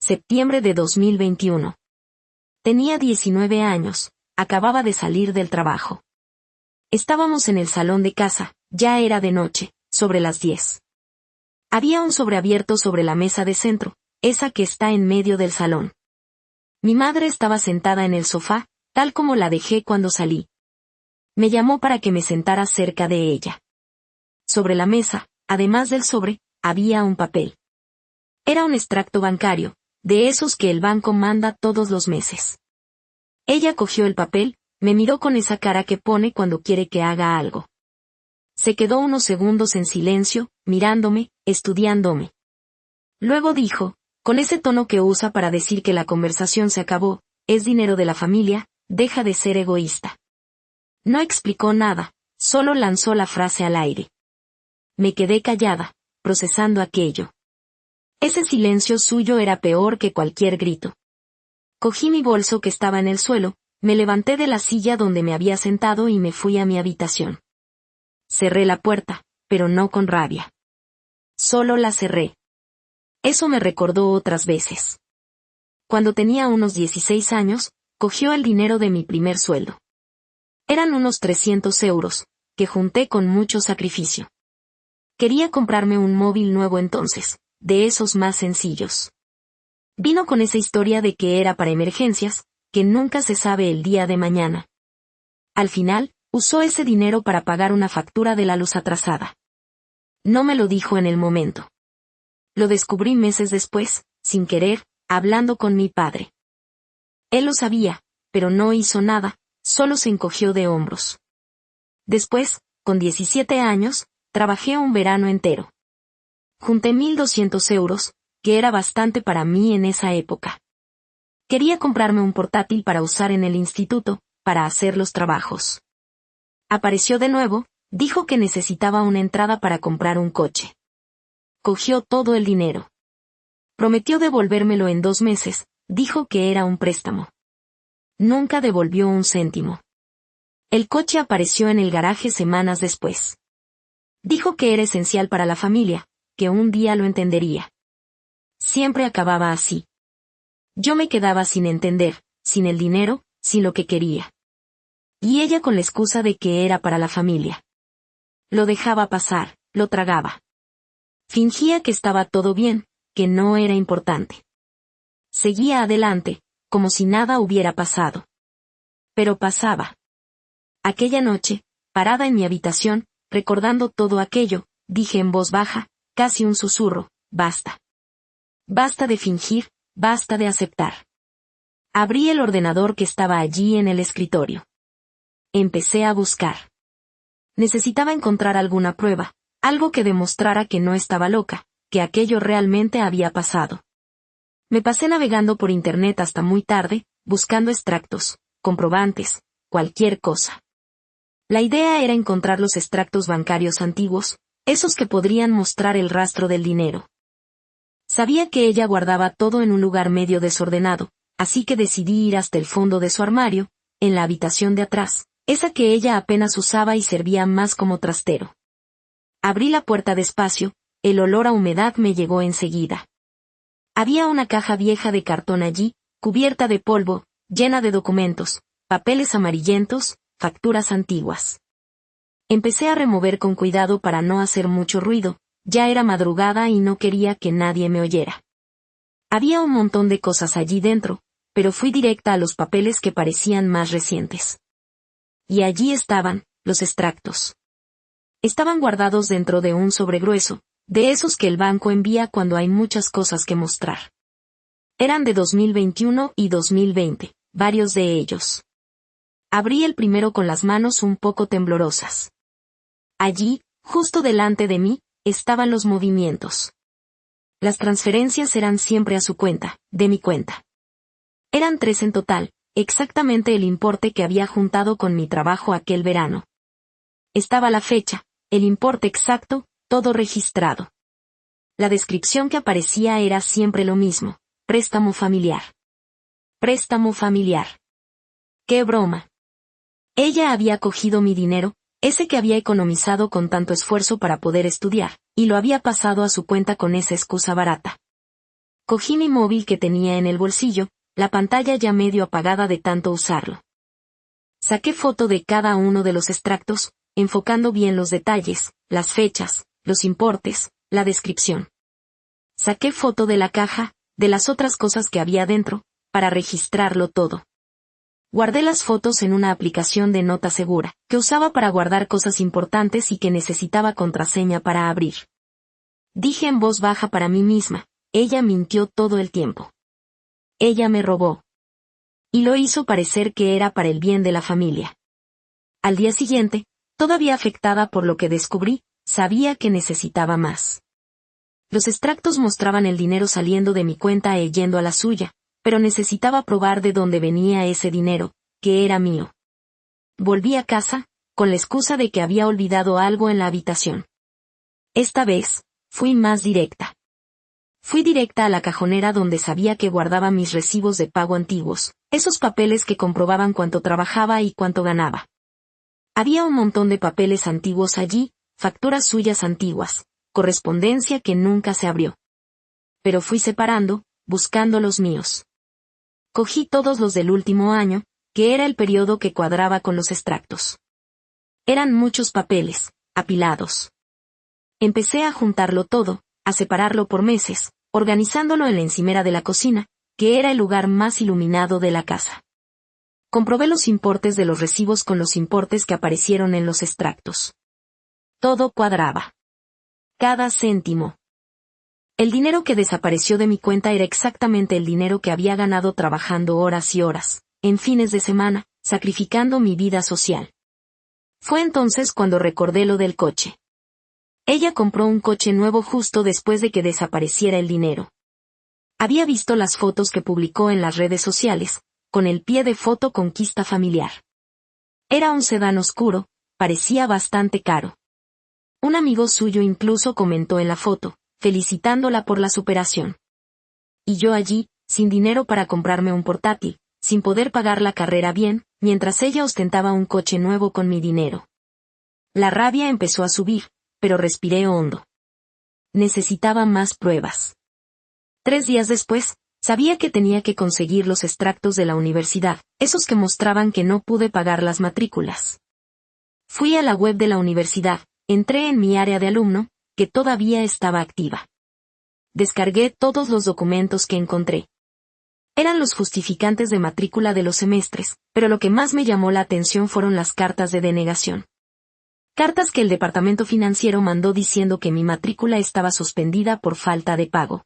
septiembre de 2021. Tenía 19 años, acababa de salir del trabajo. Estábamos en el salón de casa, ya era de noche, sobre las 10. Había un sobreabierto sobre la mesa de centro, esa que está en medio del salón. Mi madre estaba sentada en el sofá, tal como la dejé cuando salí. Me llamó para que me sentara cerca de ella. Sobre la mesa, además del sobre, había un papel. Era un extracto bancario, de esos que el banco manda todos los meses. Ella cogió el papel, me miró con esa cara que pone cuando quiere que haga algo. Se quedó unos segundos en silencio, mirándome, estudiándome. Luego dijo, con ese tono que usa para decir que la conversación se acabó, es dinero de la familia, deja de ser egoísta. No explicó nada, solo lanzó la frase al aire. Me quedé callada, procesando aquello. Ese silencio suyo era peor que cualquier grito. Cogí mi bolso que estaba en el suelo, me levanté de la silla donde me había sentado y me fui a mi habitación. Cerré la puerta, pero no con rabia. Solo la cerré. Eso me recordó otras veces. Cuando tenía unos 16 años, cogió el dinero de mi primer sueldo. Eran unos 300 euros, que junté con mucho sacrificio. Quería comprarme un móvil nuevo entonces, de esos más sencillos. Vino con esa historia de que era para emergencias, que nunca se sabe el día de mañana. Al final, usó ese dinero para pagar una factura de la luz atrasada. No me lo dijo en el momento. Lo descubrí meses después, sin querer, hablando con mi padre. Él lo sabía, pero no hizo nada, solo se encogió de hombros. Después, con 17 años, trabajé un verano entero. Junté 1.200 euros, que era bastante para mí en esa época. Quería comprarme un portátil para usar en el instituto, para hacer los trabajos. Apareció de nuevo, dijo que necesitaba una entrada para comprar un coche. Cogió todo el dinero. Prometió devolvérmelo en 2 meses, dijo que era un préstamo. Nunca devolvió un céntimo. El coche apareció en el garaje semanas después. Dijo que era esencial para la familia, que un día lo entendería. Siempre acababa así. Yo me quedaba sin entender, sin el dinero, sin lo que quería. Y ella con la excusa de que era para la familia. Lo dejaba pasar, lo tragaba. Fingía que estaba todo bien, que no era importante. Seguía adelante, como si nada hubiera pasado. Pero pasaba. Aquella noche, parada en mi habitación, recordando todo aquello, dije en voz baja, casi un susurro, basta. Basta de fingir, basta de aceptar. Abrí el ordenador que estaba allí en el escritorio. Empecé a buscar. Necesitaba encontrar alguna prueba, algo que demostrara que no estaba loca, que aquello realmente había pasado. Me pasé navegando por internet hasta muy tarde, buscando extractos, comprobantes, cualquier cosa. La idea era encontrar los extractos bancarios antiguos, esos que podrían mostrar el rastro del dinero. Sabía que ella guardaba todo en un lugar medio desordenado, así que decidí ir hasta el fondo de su armario, en la habitación de atrás, esa que ella apenas usaba y servía más como trastero. Abrí la puerta despacio, el olor a humedad me llegó enseguida. Había una caja vieja de cartón allí, cubierta de polvo, llena de documentos, papeles amarillentos, facturas antiguas. Empecé a remover con cuidado para no hacer mucho ruido, ya era madrugada y no quería que nadie me oyera. Había un montón de cosas allí dentro, pero fui directa a los papeles que parecían más recientes. Y allí estaban, los extractos. Estaban guardados dentro de un sobre grueso, de esos que el banco envía cuando hay muchas cosas que mostrar. Eran de 2021 y 2020, varios de ellos. Abrí el primero con las manos un poco temblorosas. Allí, justo delante de mí, estaban los movimientos. Las transferencias eran siempre a su cuenta, de mi cuenta. Eran 3 en total, exactamente el importe que había juntado con mi trabajo aquel verano. Estaba la fecha, el importe exacto, todo registrado. La descripción que aparecía era siempre lo mismo, préstamo familiar. Préstamo familiar. ¡Qué broma! Ella había cogido mi dinero, ese que había economizado con tanto esfuerzo para poder estudiar, y lo había pasado a su cuenta con esa excusa barata. Cogí mi móvil que tenía en el bolsillo, la pantalla ya medio apagada de tanto usarlo. Saqué foto de cada uno de los extractos, enfocando bien los detalles, las fechas, los importes, la descripción. Saqué foto de la caja, de las otras cosas que había dentro, para registrarlo todo. Guardé las fotos en una aplicación de nota segura, que usaba para guardar cosas importantes y que necesitaba contraseña para abrir. Dije en voz baja para mí misma, ella mintió todo el tiempo. Ella me robó. Y lo hizo parecer que era para el bien de la familia. Al día siguiente, todavía afectada por lo que descubrí, sabía que necesitaba más. Los extractos mostraban el dinero saliendo de mi cuenta e yendo a la suya, pero necesitaba probar de dónde venía ese dinero, que era mío. Volví a casa, con la excusa de que había olvidado algo en la habitación. Esta vez, fui más directa. Fui directa a la cajonera donde sabía que guardaba mis recibos de pago antiguos, esos papeles que comprobaban cuánto trabajaba y cuánto ganaba. Había un montón de papeles antiguos allí, facturas suyas antiguas, correspondencia que nunca se abrió. Pero fui separando, buscando los míos. Cogí todos los del último año, que era el periodo que cuadraba con los extractos. Eran muchos papeles, apilados. Empecé a juntarlo todo, a separarlo por meses, organizándolo en la encimera de la cocina, que era el lugar más iluminado de la casa. Comprobé los importes de los recibos con los importes que aparecieron en los extractos. Todo cuadraba. Cada céntimo. El dinero que desapareció de mi cuenta era exactamente el dinero que había ganado trabajando horas y horas, en fines de semana, sacrificando mi vida social. Fue entonces cuando recordé lo del coche. Ella compró un coche nuevo justo después de que desapareciera el dinero. Había visto las fotos que publicó en las redes sociales, con el pie de foto conquista familiar. Era un sedán oscuro, parecía bastante caro. Un amigo suyo incluso comentó en la foto, felicitándola por la superación. Y yo allí, sin dinero para comprarme un portátil, sin poder pagar la carrera bien, mientras ella ostentaba un coche nuevo con mi dinero. La rabia empezó a subir, pero respiré hondo. Necesitaba más pruebas. 3 días después, sabía que tenía que conseguir los extractos de la universidad, esos que mostraban que no pude pagar las matrículas. Fui a la web de la universidad, entré en mi área de alumno, que todavía estaba activa. Descargué todos los documentos que encontré. Eran los justificantes de matrícula de los semestres, pero lo que más me llamó la atención fueron las cartas de denegación. Cartas que el departamento financiero mandó diciendo que mi matrícula estaba suspendida por falta de pago.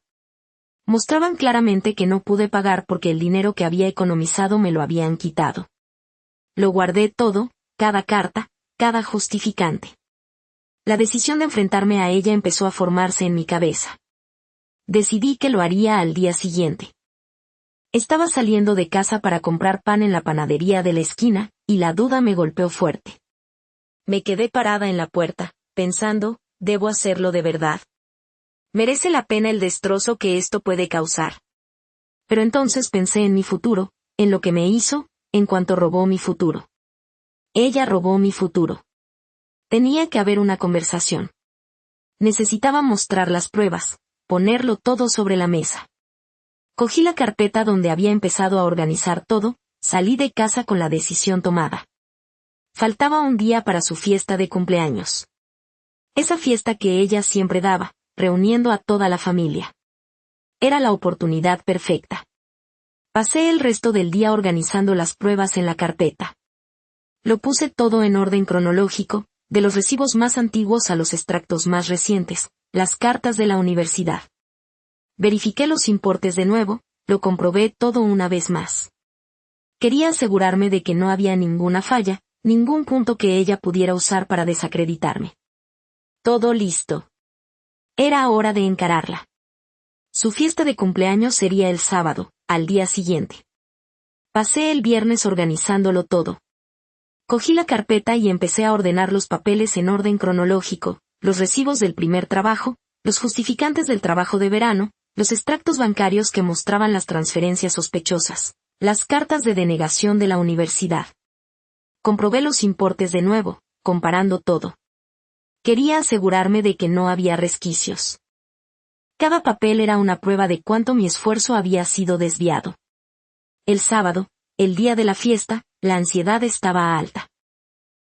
Mostraban claramente que no pude pagar porque el dinero que había economizado me lo habían quitado. Lo guardé todo, cada carta, cada justificante. La decisión de enfrentarme a ella empezó a formarse en mi cabeza. Decidí que lo haría al día siguiente. Estaba saliendo de casa para comprar pan en la panadería de la esquina, y la duda me golpeó fuerte. Me quedé parada en la puerta, pensando, ¿debo hacerlo de verdad? ¿Merece la pena el destrozo que esto puede causar? Pero entonces pensé en mi futuro, en lo que me hizo, en cuanto robó mi futuro. Ella robó mi futuro. Tenía que haber una conversación. Necesitaba mostrar las pruebas, ponerlo todo sobre la mesa. Cogí la carpeta donde había empezado a organizar todo, salí de casa con la decisión tomada. Faltaba un día para su fiesta de cumpleaños. Esa fiesta que ella siempre daba, reuniendo a toda la familia. Era la oportunidad perfecta. Pasé el resto del día organizando las pruebas en la carpeta. Lo puse todo en orden cronológico, de los recibos más antiguos a los extractos más recientes, las cartas de la universidad. Verifiqué los importes de nuevo, lo comprobé todo una vez más. Quería asegurarme de que no había ninguna falla, ningún punto que ella pudiera usar para desacreditarme. Todo listo. Era hora de encararla. Su fiesta de cumpleaños sería el sábado, al día siguiente. Pasé el viernes organizándolo todo. Cogí la carpeta y empecé a ordenar los papeles en orden cronológico, los recibos del primer trabajo, los justificantes del trabajo de verano, los extractos bancarios que mostraban las transferencias sospechosas, las cartas de denegación de la universidad. Comprobé los importes de nuevo, comparando todo. Quería asegurarme de que no había resquicios. Cada papel era una prueba de cuánto mi esfuerzo había sido desviado. El sábado, el día de la fiesta, la ansiedad estaba alta.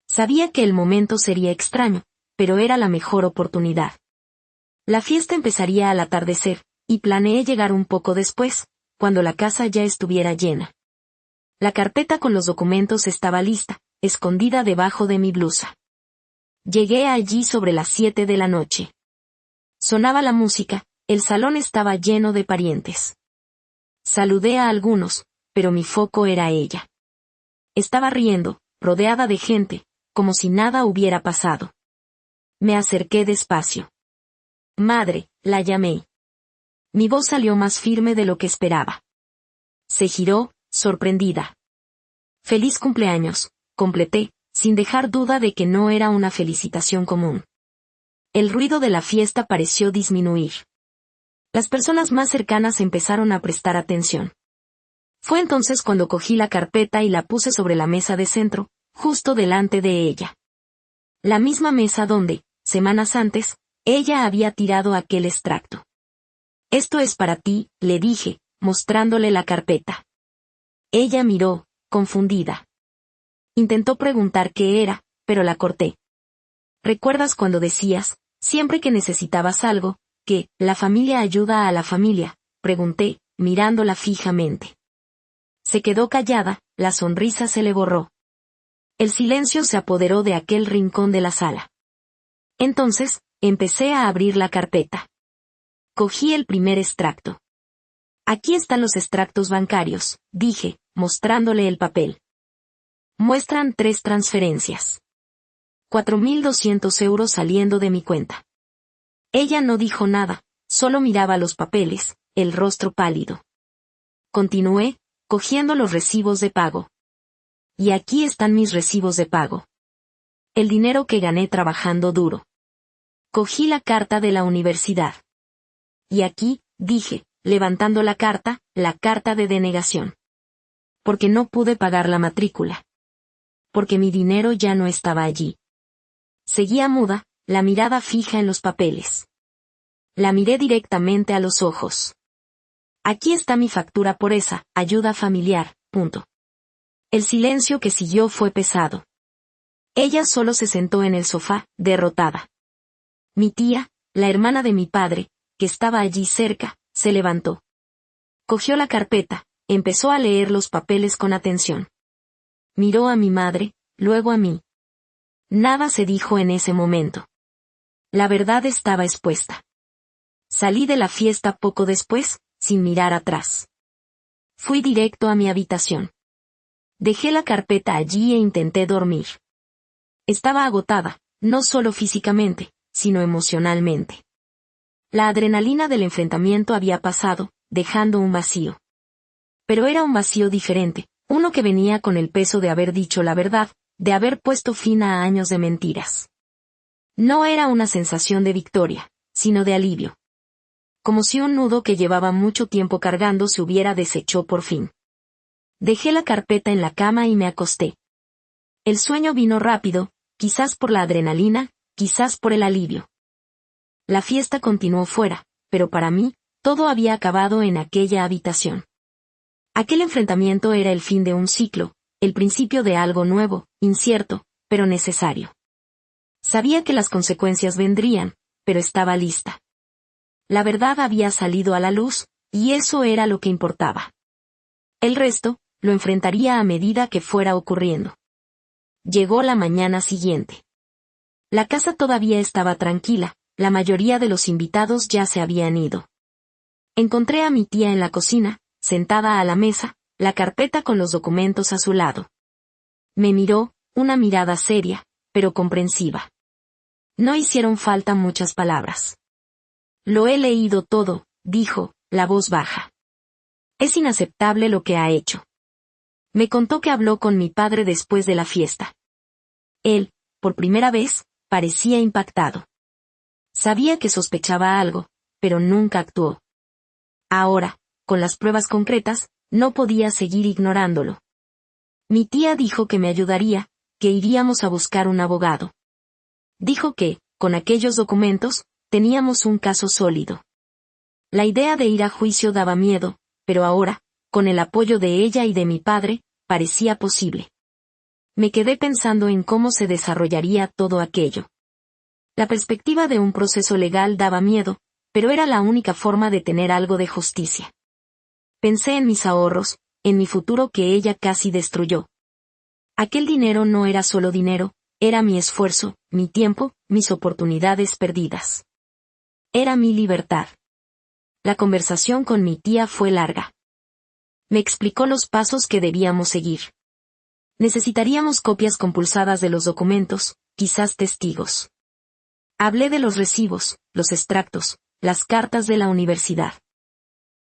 Sabía que el momento sería extraño, pero era la mejor oportunidad. La fiesta empezaría al atardecer, y planeé llegar un poco después, cuando la casa ya estuviera llena. La carpeta con los documentos estaba lista, escondida debajo de mi blusa. Llegué allí sobre las 7 de la noche. Sonaba la música, el salón estaba lleno de parientes. Saludé a algunos, pero mi foco era ella. Estaba riendo, rodeada de gente, como si nada hubiera pasado. Me acerqué despacio. Madre, la llamé. Mi voz salió más firme de lo que esperaba. Se giró, sorprendida. Feliz cumpleaños, completé, sin dejar duda de que no era una felicitación común. El ruido de la fiesta pareció disminuir. Las personas más cercanas empezaron a prestar atención. Fue entonces cuando cogí la carpeta y la puse sobre la mesa de centro, justo delante de ella. La misma mesa donde, semanas antes, ella había tirado aquel extracto. Esto es para ti, le dije, mostrándole la carpeta. Ella miró, confundida. Intentó preguntar qué era, pero la corté. ¿Recuerdas cuando decías, siempre que necesitabas algo, que la familia ayuda a la familia? Pregunté, mirándola fijamente. Se quedó callada, la sonrisa se le borró. El silencio se apoderó de aquel rincón de la sala. Entonces, empecé a abrir la carpeta. Cogí el primer extracto. Aquí están los extractos bancarios, dije, mostrándole el papel. Muestran 3 transferencias. 4.200 euros saliendo de mi cuenta. Ella no dijo nada, solo miraba los papeles, el rostro pálido. Continué, cogiendo los recibos de pago. Y aquí están mis recibos de pago. El dinero que gané trabajando duro. Cogí la carta de la universidad. Y aquí, dije, levantando la carta de denegación. Porque no pude pagar la matrícula. Porque mi dinero ya no estaba allí. Seguía muda, la mirada fija en los papeles. La miré directamente a los ojos. Aquí está mi factura por esa ayuda familiar, punto. El silencio que siguió fue pesado. Ella solo se sentó en el sofá, derrotada. Mi tía, la hermana de mi padre, que estaba allí cerca, se levantó. Cogió la carpeta, empezó a leer los papeles con atención. Miró a mi madre, luego a mí. Nada se dijo en ese momento. La verdad estaba expuesta. Salí de la fiesta poco después, sin mirar atrás. Fui directo a mi habitación. Dejé la carpeta allí e intenté dormir. Estaba agotada, no solo físicamente, sino emocionalmente. La adrenalina del enfrentamiento había pasado, dejando un vacío. Pero era un vacío diferente, uno que venía con el peso de haber dicho la verdad, de haber puesto fin a años de mentiras. No era una sensación de victoria, sino de alivio. Como si un nudo que llevaba mucho tiempo cargando se hubiera deshecho por fin. Dejé la carpeta en la cama y me acosté. El sueño vino rápido, quizás por la adrenalina, quizás por el alivio. La fiesta continuó fuera, pero para mí, todo había acabado en aquella habitación. Aquel enfrentamiento era el fin de un ciclo, el principio de algo nuevo, incierto, pero necesario. Sabía que las consecuencias vendrían, pero estaba lista. La verdad había salido a la luz, y eso era lo que importaba. El resto, lo enfrentaría a medida que fuera ocurriendo. Llegó la mañana siguiente. La casa todavía estaba tranquila, la mayoría de los invitados ya se habían ido. Encontré a mi tía en la cocina, sentada a la mesa, la carpeta con los documentos a su lado. Me miró, una mirada seria, pero comprensiva. No hicieron falta muchas palabras. Lo he leído todo, dijo, la voz baja. Es inaceptable lo que ha hecho. Me contó que habló con mi padre después de la fiesta. Él, por primera vez, parecía impactado. Sabía que sospechaba algo, pero nunca actuó. Ahora, con las pruebas concretas, no podía seguir ignorándolo. Mi tía dijo que me ayudaría, que iríamos a buscar un abogado. Dijo que, con aquellos documentos, teníamos un caso sólido. La idea de ir a juicio daba miedo, pero ahora, con el apoyo de ella y de mi padre, parecía posible. Me quedé pensando en cómo se desarrollaría todo aquello. La perspectiva de un proceso legal daba miedo, pero era la única forma de tener algo de justicia. Pensé en mis ahorros, en mi futuro que ella casi destruyó. Aquel dinero no era solo dinero, era mi esfuerzo, mi tiempo, mis oportunidades perdidas. Era mi libertad. La conversación con mi tía fue larga. Me explicó los pasos que debíamos seguir. Necesitaríamos copias compulsadas de los documentos, quizás testigos. Hablé de los recibos, los extractos, las cartas de la universidad.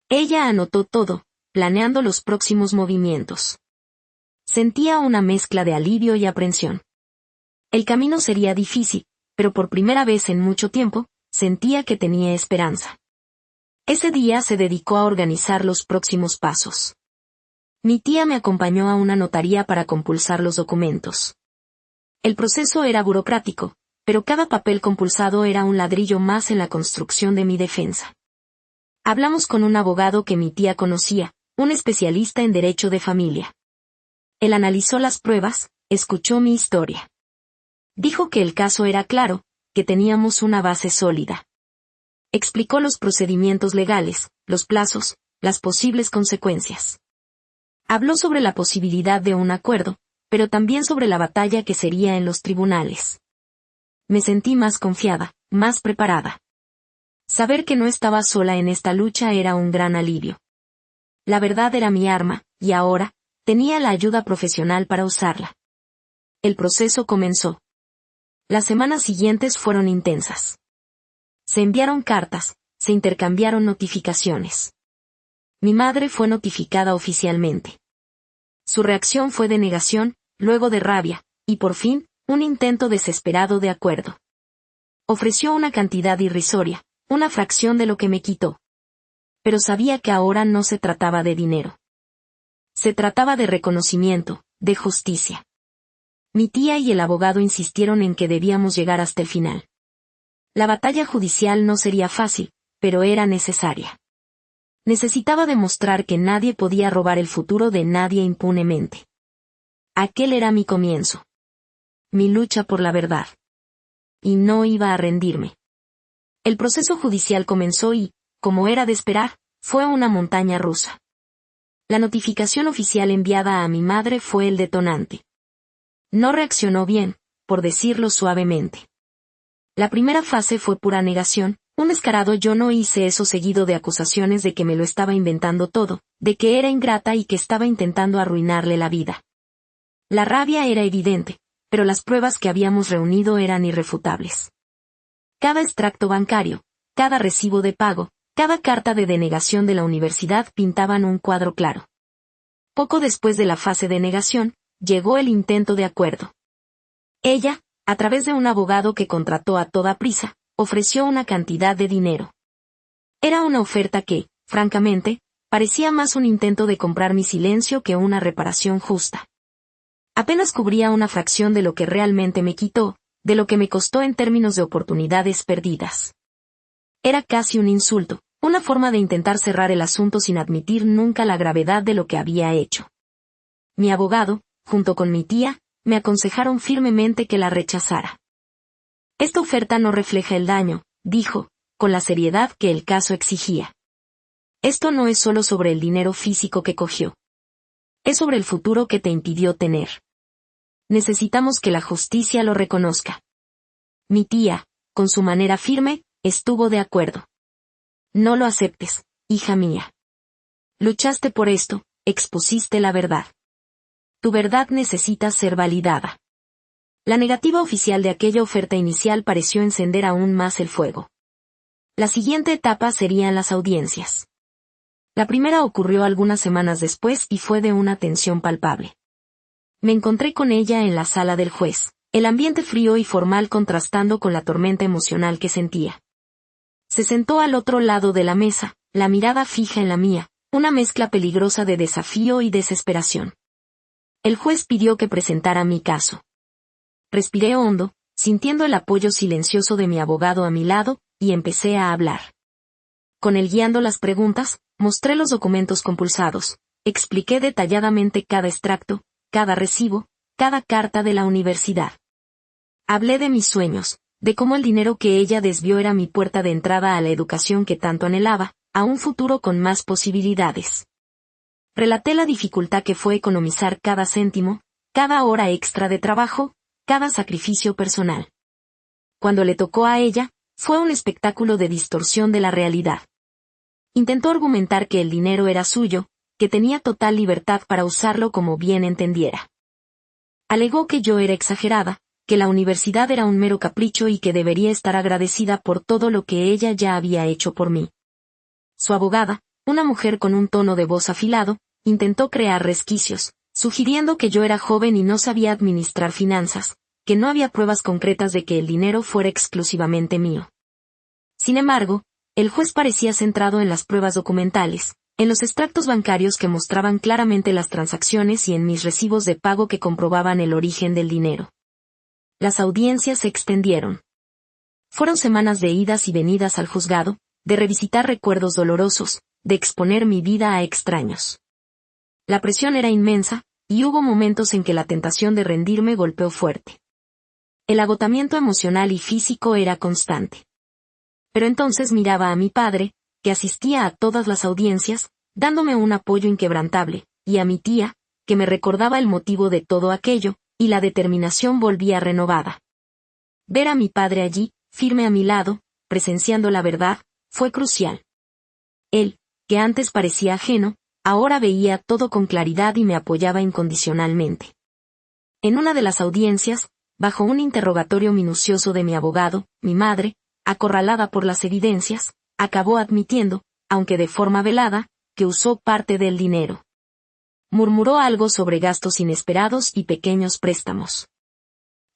Ella anotó todo, planeando los próximos movimientos. Sentía una mezcla de alivio y aprensión. El camino sería difícil, pero por primera vez en mucho tiempo, sentía que tenía esperanza. Ese día se dedicó a organizar los próximos pasos. Mi tía me acompañó a una notaría para compulsar los documentos. El proceso era burocrático, pero cada papel compulsado era un ladrillo más en la construcción de mi defensa. Hablamos con un abogado que mi tía conocía, un especialista en derecho de familia. Él analizó las pruebas, escuchó mi historia. Dijo que el caso era claro, que teníamos una base sólida. Explicó los procedimientos legales, los plazos, las posibles consecuencias. Habló sobre la posibilidad de un acuerdo, pero también sobre la batalla que sería en los tribunales. Me sentí más confiada, más preparada. Saber que no estaba sola en esta lucha era un gran alivio. La verdad era mi arma, y ahora, tenía la ayuda profesional para usarla. El proceso comenzó. Las semanas siguientes fueron intensas. Se enviaron cartas, se intercambiaron notificaciones. Mi madre fue notificada oficialmente. Su reacción fue de negación, luego de rabia, y por fin, un intento desesperado de acuerdo. Ofreció una cantidad irrisoria, una fracción de lo que me quitó. Pero sabía que ahora no se trataba de dinero. Se trataba de reconocimiento, de justicia. Mi tía y el abogado insistieron en que debíamos llegar hasta el final. La batalla judicial no sería fácil, pero era necesaria. Necesitaba demostrar que nadie podía robar el futuro de nadie impunemente. Aquel era mi comienzo. Mi lucha por la verdad. Y no iba a rendirme. El proceso judicial comenzó y, como era de esperar, fue una montaña rusa. La notificación oficial enviada a mi madre fue el detonante. No reaccionó bien, por decirlo suavemente. La primera fase fue pura negación, un descarado yo no hice eso seguido de acusaciones de que me lo estaba inventando todo, de que era ingrata y que estaba intentando arruinarle la vida. La rabia era evidente, pero las pruebas que habíamos reunido eran irrefutables. Cada extracto bancario, cada recibo de pago, cada carta de denegación de la universidad pintaban un cuadro claro. Poco después de la fase de negación, llegó el intento de acuerdo. Ella, a través de un abogado que contrató a toda prisa, ofreció una cantidad de dinero. Era una oferta que, francamente, parecía más un intento de comprar mi silencio que una reparación justa. Apenas cubría una fracción de lo que realmente me quitó, de lo que me costó en términos de oportunidades perdidas. Era casi un insulto, una forma de intentar cerrar el asunto sin admitir nunca la gravedad de lo que había hecho. Mi abogado, junto con mi tía, me aconsejaron firmemente que la rechazara. Esta oferta no refleja el daño, dijo, con la seriedad que el caso exigía. Esto no es solo sobre el dinero físico que cogió. Es sobre el futuro que te impidió tener. Necesitamos que la justicia lo reconozca. Mi tía, con su manera firme, estuvo de acuerdo. No lo aceptes, hija mía. Luchaste por esto, expusiste la verdad. Tu verdad necesita ser validada. La negativa oficial de aquella oferta inicial pareció encender aún más el fuego. La siguiente etapa serían las audiencias. La primera ocurrió algunas semanas después y fue de una tensión palpable. Me encontré con ella en la sala del juez, el ambiente frío y formal contrastando con la tormenta emocional que sentía. Se sentó al otro lado de la mesa, la mirada fija en la mía, una mezcla peligrosa de desafío y desesperación. El juez pidió que presentara mi caso. Respiré hondo, sintiendo el apoyo silencioso de mi abogado a mi lado, y empecé a hablar. Con él guiando las preguntas, mostré los documentos compulsados, expliqué detalladamente cada extracto, cada recibo, cada carta de la universidad. Hablé de mis sueños, de cómo el dinero que ella desvió era mi puerta de entrada a la educación que tanto anhelaba, a un futuro con más posibilidades. Relaté la dificultad que fue economizar cada céntimo, cada hora extra de trabajo, cada sacrificio personal. Cuando le tocó a ella, fue un espectáculo de distorsión de la realidad. Intentó argumentar que el dinero era suyo, que tenía total libertad para usarlo como bien entendiera. Alegó que yo era exagerada, que la universidad era un mero capricho y que debería estar agradecida por todo lo que ella ya había hecho por mí. Su abogada, una mujer con un tono de voz afilado, intentó crear resquicios, sugiriendo que yo era joven y no sabía administrar finanzas, que no había pruebas concretas de que el dinero fuera exclusivamente mío. Sin embargo, el juez parecía centrado en las pruebas documentales, en los extractos bancarios que mostraban claramente las transacciones y en mis recibos de pago que comprobaban el origen del dinero. Las audiencias se extendieron. Fueron semanas de idas y venidas al juzgado, de revisitar recuerdos dolorosos, de exponer mi vida a extraños. La presión era inmensa, y hubo momentos en que la tentación de rendirme golpeó fuerte. El agotamiento emocional y físico era constante. Pero entonces miraba a mi padre, que asistía a todas las audiencias, dándome un apoyo inquebrantable, y a mi tía, que me recordaba el motivo de todo aquello, y la determinación volvía renovada. Ver a mi padre allí, firme a mi lado, presenciando la verdad, fue crucial. Él, que antes parecía ajeno, ahora veía todo con claridad y me apoyaba incondicionalmente. En una de las audiencias, bajo un interrogatorio minucioso de mi abogado, mi madre, acorralada por las evidencias, acabó admitiendo, aunque de forma velada, que usó parte del dinero. Murmuró algo sobre gastos inesperados y pequeños préstamos.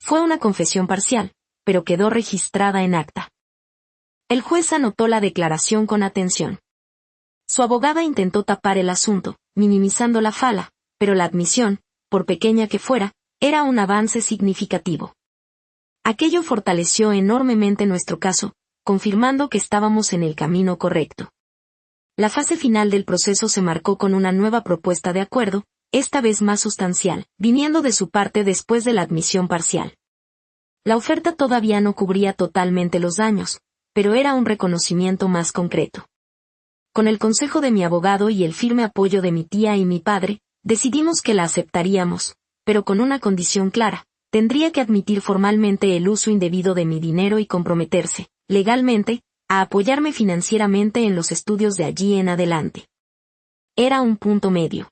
Fue una confesión parcial, pero quedó registrada en acta. El juez anotó la declaración con atención. Su abogada intentó tapar el asunto, minimizando la fala, pero la admisión, por pequeña que fuera, era un avance significativo. Aquello fortaleció enormemente nuestro caso, confirmando que estábamos en el camino correcto. La fase final del proceso se marcó con una nueva propuesta de acuerdo, esta vez más sustancial, viniendo de su parte después de la admisión parcial. La oferta todavía no cubría totalmente los daños, pero era un reconocimiento más concreto. Con el consejo de mi abogado y el firme apoyo de mi tía y mi padre, decidimos que la aceptaríamos, pero con una condición clara: tendría que admitir formalmente el uso indebido de mi dinero y comprometerse, legalmente, a apoyarme financieramente en los estudios de allí en adelante. Era un punto medio.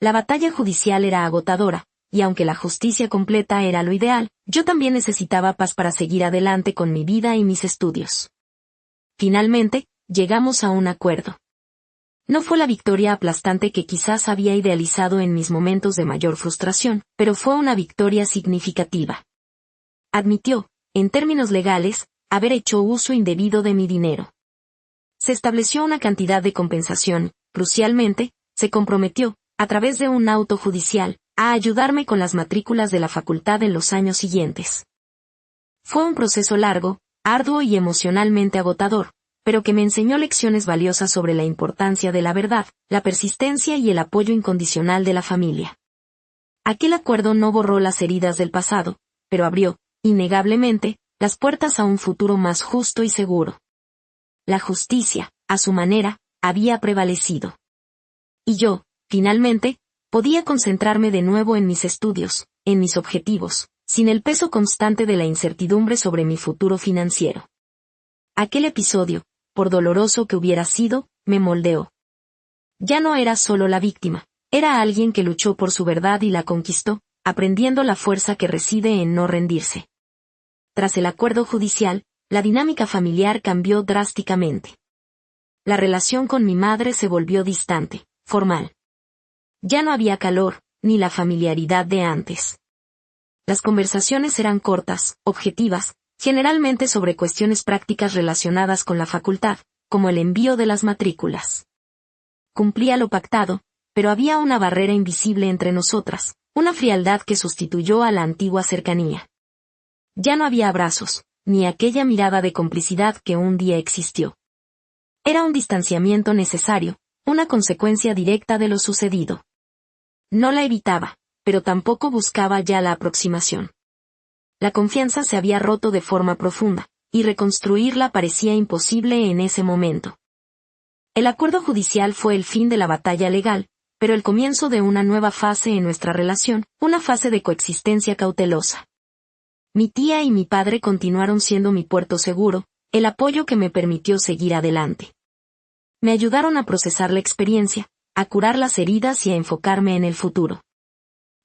La batalla judicial era agotadora, y aunque la justicia completa era lo ideal, yo también necesitaba paz para seguir adelante con mi vida y mis estudios. Finalmente, llegamos a un acuerdo. No fue la victoria aplastante que quizás había idealizado en mis momentos de mayor frustración, pero fue una victoria significativa. Admitió, en términos legales, haber hecho uso indebido de mi dinero. Se estableció una cantidad de compensación, crucialmente, se comprometió, a través de un auto judicial, a ayudarme con las matrículas de la facultad en los años siguientes. Fue un proceso largo, arduo y emocionalmente agotador, pero que me enseñó lecciones valiosas sobre la importancia de la verdad, la persistencia y el apoyo incondicional de la familia. Aquel acuerdo no borró las heridas del pasado, pero abrió, innegablemente, las puertas a un futuro más justo y seguro. La justicia, a su manera, había prevalecido. Y yo, finalmente, podía concentrarme de nuevo en mis estudios, en mis objetivos, sin el peso constante de la incertidumbre sobre mi futuro financiero. Aquel episodio, por doloroso que hubiera sido, me moldeó. Ya no era solo la víctima, era alguien que luchó por su verdad y la conquistó, aprendiendo la fuerza que reside en no rendirse. Tras el acuerdo judicial, la dinámica familiar cambió drásticamente. La relación con mi madre se volvió distante, formal. Ya no había calor, ni la familiaridad de antes. Las conversaciones eran cortas, objetivas, generalmente sobre cuestiones prácticas relacionadas con la facultad, como el envío de las matrículas. Cumplía lo pactado, pero había una barrera invisible entre nosotras, una frialdad que sustituyó a la antigua cercanía. Ya no había abrazos, ni aquella mirada de complicidad que un día existió. Era un distanciamiento necesario, una consecuencia directa de lo sucedido. No la evitaba, pero tampoco buscaba ya la aproximación. La confianza se había roto de forma profunda, y reconstruirla parecía imposible en ese momento. El acuerdo judicial fue el fin de la batalla legal, pero el comienzo de una nueva fase en nuestra relación, una fase de coexistencia cautelosa. Mi tía y mi padre continuaron siendo mi puerto seguro, el apoyo que me permitió seguir adelante. Me ayudaron a procesar la experiencia, a curar las heridas y a enfocarme en el futuro.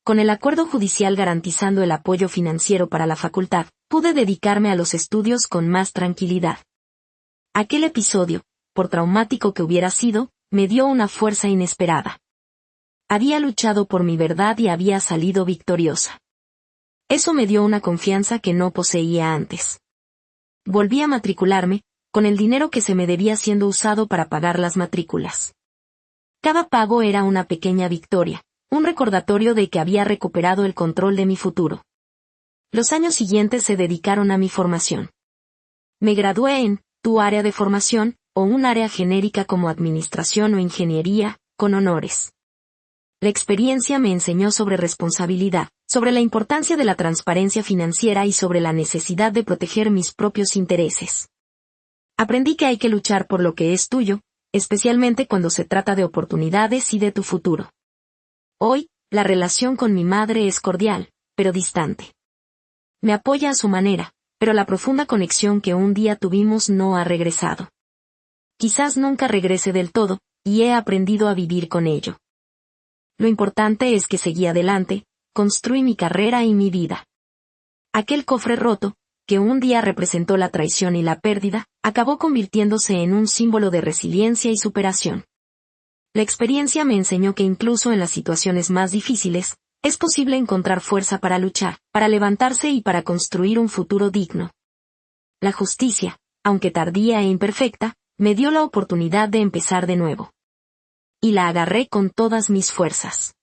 Con el acuerdo judicial garantizando el apoyo financiero para la facultad, pude dedicarme a los estudios con más tranquilidad. Aquel episodio, por traumático que hubiera sido, me dio una fuerza inesperada. Había luchado por mi verdad y había salido victoriosa. Eso me dio una confianza que no poseía antes. Volví a matricularme, con el dinero que se me debía siendo usado para pagar las matrículas. Cada pago era una pequeña victoria, un recordatorio de que había recuperado el control de mi futuro. Los años siguientes se dedicaron a mi formación. Me gradué en tu área de formación, o un área genérica como administración o ingeniería, con honores. La experiencia me enseñó sobre responsabilidad, sobre la importancia de la transparencia financiera y sobre la necesidad de proteger mis propios intereses. Aprendí que hay que luchar por lo que es tuyo, especialmente cuando se trata de oportunidades y de tu futuro. Hoy, la relación con mi madre es cordial, pero distante. Me apoya a su manera, pero la profunda conexión que un día tuvimos no ha regresado. Quizás nunca regrese del todo, y he aprendido a vivir con ello. Lo importante es que seguí adelante, construí mi carrera y mi vida. Aquel cofre roto, que un día representó la traición y la pérdida, acabó convirtiéndose en un símbolo de resiliencia y superación. La experiencia me enseñó que incluso en las situaciones más difíciles, es posible encontrar fuerza para luchar, para levantarse y para construir un futuro digno. La justicia, aunque tardía e imperfecta, me dio la oportunidad de empezar de nuevo. Y la agarré con todas mis fuerzas.